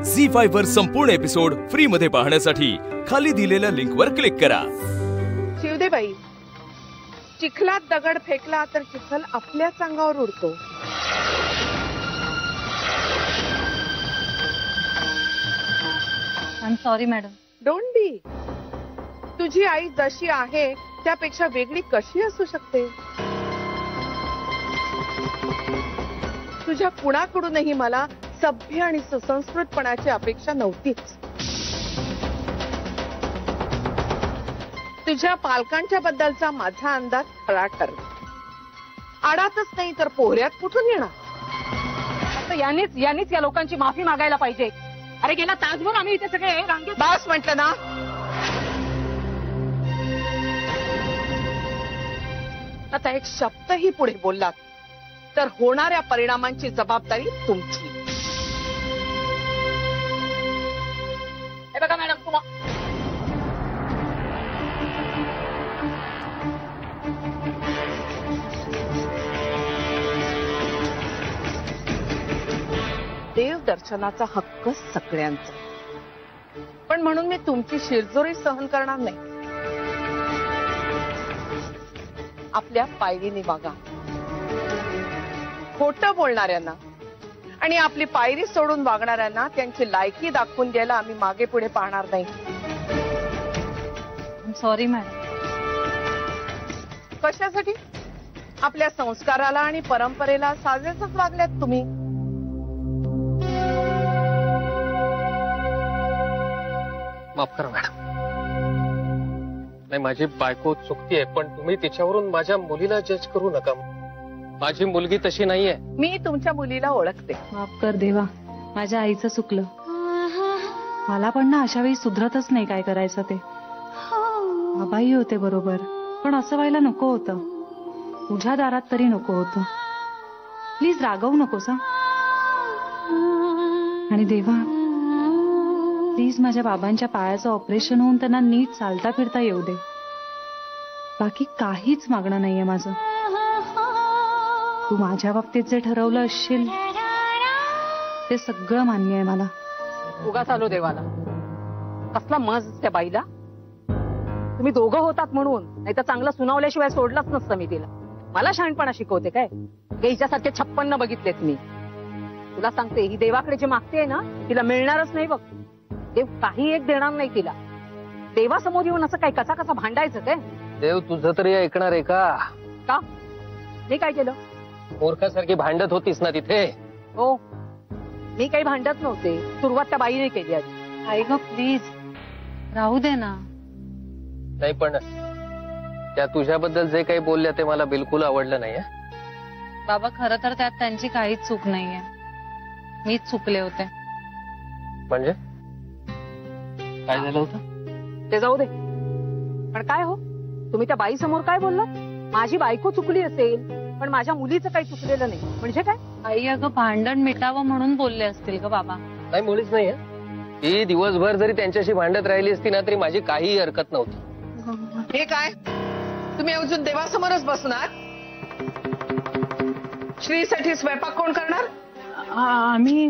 झी5 वर संपूर्ण episode free मध्ये पाहण्यासाठी खाली दिलेल्या लिंक वर क्लिक करा। शिवदेबाई, चिखलात दगड फेकला तर चिखल आपल्याच अंगावर उडतो। I am sorry madam. Don't be. तुझी आई जशी आहे त्यापेक्षा वेगळी कशी असू शकते? तुझ्या कुणाकडूनही मला सभ्य आणि सुसंस्कृतपणाची अपेक्षा नव्हतीच। तुझ्या पालकांच्या बद्दलचा माझा अंदाज खरा ठरला। आडातच नाही तर पोहऱ्यात कुठून येणार? आता यानेच या लोकांची माफी मागायला पाहिजे। अरे गेला तासभर आम्ही इथे सगळे रांगेत बस म्हटलं ना। आता एक शब्दही पुढे बोललात तर होणाऱ्या परिणामांची जबाबदारी तुमची। हे बघा मॅडम, देव दर्शनाचा हक्क सगळ्यांचा, पण म्हणून मी तुमची शिरजोरी सहन करणार नाही। आपल्या पायरीने वागा। खोटं बोलणाऱ्यांना आणि आपली पायरी सोडून वागणाऱ्यांना त्यांची लायकी दाखवून द्यायला आम्ही मागे पुढे पाहणार नाही। Sorry madam. कशासाठी? आपल्या संस्काराला आणि परंपरेला साजेसच वागल्यात तुम्ही। माफ करा मॅडम, नाही माझी बायको चुकतीये, पण तुम्ही तिच्यावरून माझ्या मुलीला जज करू नका। माझी मुलगी तशी नाहीये। मी तुमच्या मुलीला ओळखते। माफ कर देवा, माझ्या आईचं चुकलं। मला पण ना अशा वेळी सुधरतच नाही काय करायचं ते। बाबाही होते बरोबर, पण असं व्हायला नको होतं। तुझ्या दारात तरी नको होतं। प्लीज रागवू नकोस हा। आणि देवा प्लीज माझ्या बाबांच्या पायाचं ऑपरेशन होऊन त्यांना नीट चालता फिरता येऊ दे। बाकी काहीच मागणं नाहीये माझं। तू माझ्या बाबतीत जे ठरवलं असशील ते सगळं मान्य आहे मला। उगाच आलो देवाला। कसला मज त्या बाईला। तुम्ही दोघं होतात म्हणून, नाही तर चांगलं सुनावल्याशिवाय सोडलंच नसतं मी तिला। मला शहाणपणा शिकवते काय? हिच्यासारखे 56 बघितलेत मी। तुला सांगते, ही देवाकडे जे मागते ना तिला मिळणारच नाही बघ। देव काही एक देणार नाही तिला। देवासमोर येऊन असं काय कसा कसा भांडायचं काय? देव तुझं तरी ऐकणार आहे का? मी काय केलं? मूर्खासारखी भांडत होतीस ना तिथे। हो, मी काही भांडत नव्हते। सुरुवात त्या बाईने केली आधी। आई ग प्लीज राहू दे ना। नाही पण त्या तुझ्याबद्दल जे काही बोलल्या ते मला बिलकुल आवडलं नाही। बाबा खरं तर त्यात त्यांची काहीच चूक नाहीये। मीच चुकले होते। म्हणजे काय झालं होतं ते जाऊ दे, पण काय हो तुम्ही त्या बाई समोर काय बोललात? माझी बायको चुकली असेल पण माझ्या मुलीचं काही चुकलेलं नाही म्हणजे काय? आई अगं भांडण मिटावं म्हणून बोलले असतील ग बाबा। नाही मुलीच नाही ती दिवसभर जरी त्यांच्याशी भांडत राहिली असती ना तरी माझी काहीही हरकत नव्हती। हे काय तुम्ही अजून देवासमोरच बसणार? श्रीसाठी स्वयंपाक कोण करणार? आम्ही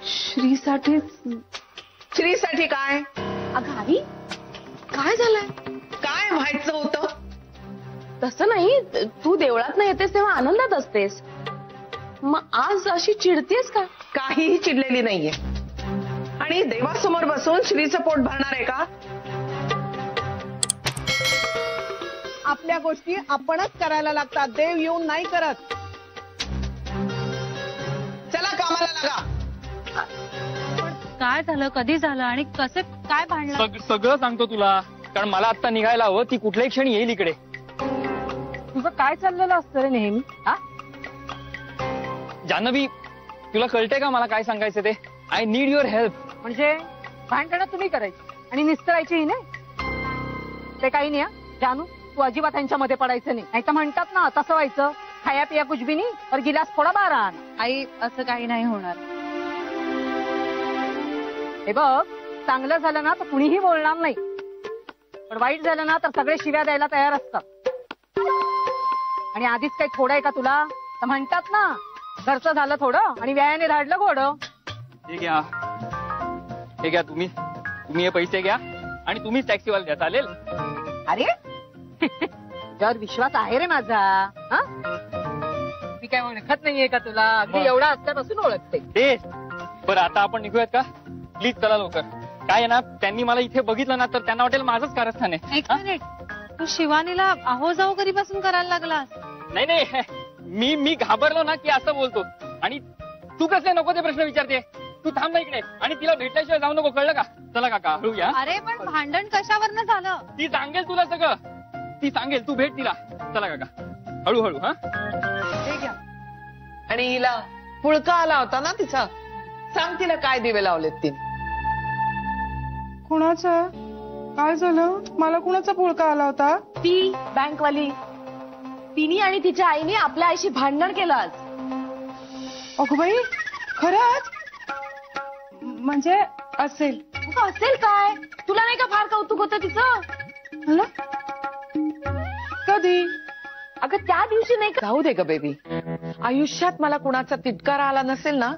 श्रीसाठी। श्रीसाठी काय? अगं आई काय झालंय? काय व्हायचं होतं? तसं नाही, तू देवळात नाही येतेस तेव्हा आनंदात असतेस, मग आज अशी चिडतेस का? काहीही चिडलेली नाहीये। आणि देवासमोर बसून श्रीचं पोट भरणार आहे का? आपल्या गोष्टी आपणच करायला लागतात, देव येऊन नाही करत। चला कामाला लागा। काय झालं, कधी झालं आणि कसं काय भांडलं? सगळं सांगतो तुला, कारण मला आता निघायला हवं। ती कुठल्याही क्षणी येईल इकडे। तुझं काय चाललेलं असतं रे नेहमी? जान्हवी तुला कळतंय का मला काय सांगायचं ते? I need your help. म्हणजे भांडणं तुम्ही करायची आणि निस्तरायचीही नाही? ते काही नाही जानू, तू अजिबात त्यांच्यामध्ये पडायचं नाही तर म्हणतात ना तसं व्हायचं। खाया पिया कुछ भी नहीं और गिलास थोडा 12 आई असं काही नाही होणार। हे बघ, चांगलं झालं ना तर कुणीही बोलणार नाही, पण वाईट झालं ना तर सगळे शिव्या द्यायला तयार असतात। आणि आधीच काही थोडं आहे का तुला? तर म्हणतात ना घरचं झालं थोडं आणि व्यायाने धाडलं घोडं। ठीक आहे हे घ्या तुम्ही हे पैसे घ्या आणि तुम्हीच टॅक्सीवाला द्या, चालेल? अरे तुझ्यावर विश्वास आहे रे माझा. हा? मी काय ओळखत नाहीये का तुला? अगदी एवढा आत्तापासून ओळखते. तेच. बरं आता आपण निघूयात का? प्लीज चला लवकर. काय आहे ना, त्यांनी मला इथे बघितलं ना तर त्यांना वाटेल माझंच कारस्थान आहे. एक मिनिट, तू शिवानीला आहो जाऊ कधीपासून करायला लागलास? नाही मी घाबरलो ना की असं बोलतो. आणि तू कसले नको ते प्रश्न विचारते. तू थांब ना इकडे आणि तिला भेटल्याशिवाय जाऊ नको, कळलं का? चला काका हळू या. अरे पण भांडण कशावरनं झालं? ती सांगेल तुला सगळं, ती सांगेल, तू भेट तिला. चला काका हळूहळू. हा ठीक आहे. आणि हिला पुळका आला होता ना तिचा, सांग तिला काय दिवे लावलेत तिने. कुणाचा? काय झालं? मला कुणाचा पुळका आला होता? ती बँकवाली, तिने आणि तिच्या आईने आपल्या आईशी भांडण केलं आज. अगं बाई, खरंच? म्हणजे असेल. असेल काय? तुला नाही का फार कौतुक होतं तिचं? हं? कधी? अगं त्या दिवशी नाही का? जाऊ दे ग बेबी, आयुष्यात मला कुणाचा तिटकारा आला नसेल ना,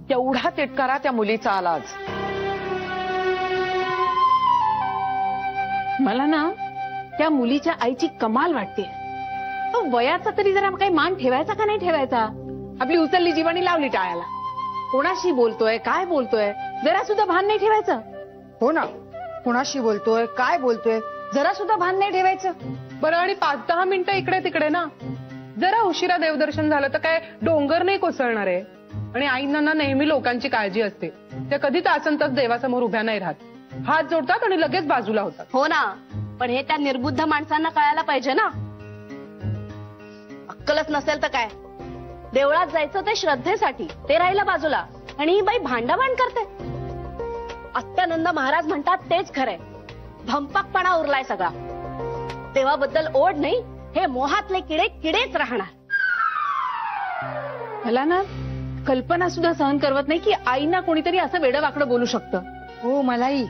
तेवढा तिटकारा त्या मुलीचा आला आज. मला ना त्या मुलीच्या आईची कमाल वाटते. वयाचा तरी जरा काही मान ठेवायचा का नाही ठेवायचा? आपली उचलली जीवानी लावली टाळ्याला. कोणाशी बोलतोय, काय बोलतोय, जरा सुद्धा भान नाही ठेवायचं. हो ना, कुणाशी बोलतोय, काय बोलतोय, जरा सुद्धा भान नाही ठेवायचं. बरं आणि 5-10 मिनिटं इकडे तिकडे ना, जरा उशिरा देवदर्शन झालं तर काय डोंगर नाही कोसळणार आहे. आणि आईंना ना नेहमी लोकांची काळजी असते. त्या कधीच आसनतच देवासमोर उभ्या नाही राहत, हात जोडतात आणि लगेच बाजूला होतात. हो ना, पण हे त्या निर्बुद्ध माणसांना कळायला पाहिजे ना. अक्कलच नसेल तर काय? देवळात जायचं ते श्रद्धेसाठी, ते राहिलं बाजूला, आणि ही बाई भांडाभांड करते. अत्यानंद महाराज म्हणतात तेच खरंय, भंपाकपणा उरलाय सगळा. देवाबद्दल ओढ नाही, हे मोहातले किडे किडेच राहणार. मला ना कल्पना सुद्धा सहन करवत नाही की आईना कोणीतरी असं वेडं वाकडं बोलू शकतं. हो मलाही.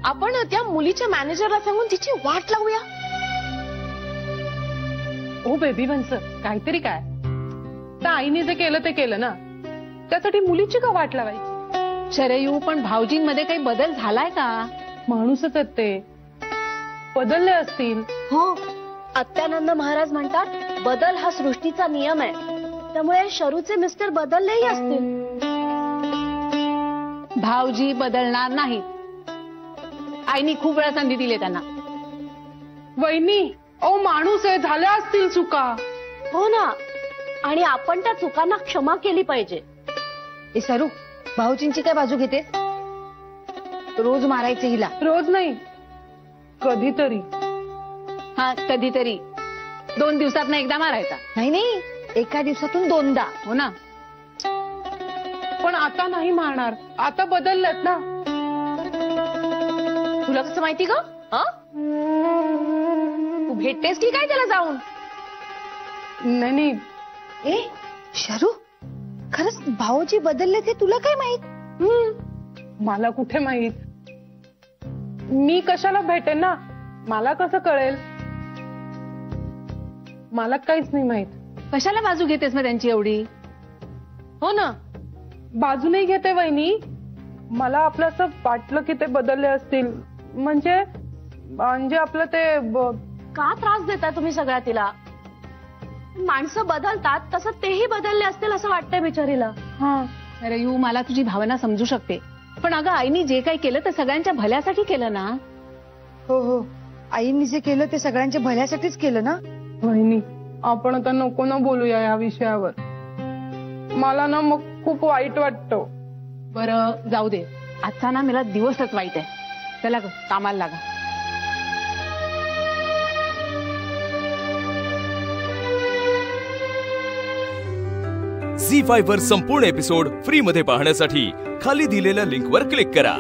आपण त्या मुलीच्या मॅनेजरला सांगून तिची वाट लावूया. ओ बेबी वंस, काहीतरी काय, त्या आईने जे केलं ते केलं ना, त्यासाठी मुलीची का वाट लावायची? शरयू, पण भाऊजींमध्ये काही बदल झालाय का? माणूसच आहेत ते, बदलले असतील. हो, अत्यानंद महाराज म्हणतात बदल हा सृष्टीचा नियम आहे, त्यामुळे शरूचे मिस्टर बदललेही असतील. भाऊजी बदलणार नाही. आईनी खूप वेळा संधी दिली त्यांना. वहिनी, ओ माणूस आहे, झाल्या असतील चुका. हो ना, आणि आपण त्या चुकांना क्षमा केली पाहिजे. ए सरू, भाऊजींची काय बाजू घेते? रोज मारायचे हिला. रोज नाही, कधीतरी. हा कधीतरी, 2 दिवसात एकदा मारायचा. नाही, एका दिवसातून 2दा. हो ना, पण आता नाही मारणार, आता बदललेत ना. तुला कसं माहिती ग? तू भेटतेस की काय त्याला जाऊन? नाही. ए शरू, खरंच भाऊजी बदलले ते तुला काय माहित? मला कुठे माहित, मी कशाला भेटेन ना, मला कसं कळेल? मला काहीच नाही माहित. कशाला बाजू घेतेस ना त्यांची एवढी? हो ना, बाजू नाही घेते वहिनी, मला आपलं असं वाटलं की ते बदलले असतील. म्हणजे आपलं ते का त्रास देता तुम्ही सगळ्या तिला? माणसं बदलतात तसं तेही बदलले असतील असं वाटतंय बिचारीला. हा, अरे यू, मला तुझी भावना समजू शकते, पण अगं आईनी जे काही केलं ते सगळ्यांच्या भल्यासाठी केलं ना. हो, आईनी जे केलं ते सगळ्यांच्या भल्यासाठीच केलं ना. वहिनी, आपण आता नको ना बोलूया या विषयावर, मला ना मग खूप वाईट वाटतं. बरं जाऊ दे, आजचा ना मला दिवसच वाईट आहे. चला ग, कामाला लागा. झी5 वर संपूर्ण एपिसोड फ्री मध्ये पाहण्यासाठी खाली दिलेल्या लिंकवर क्लिक करा.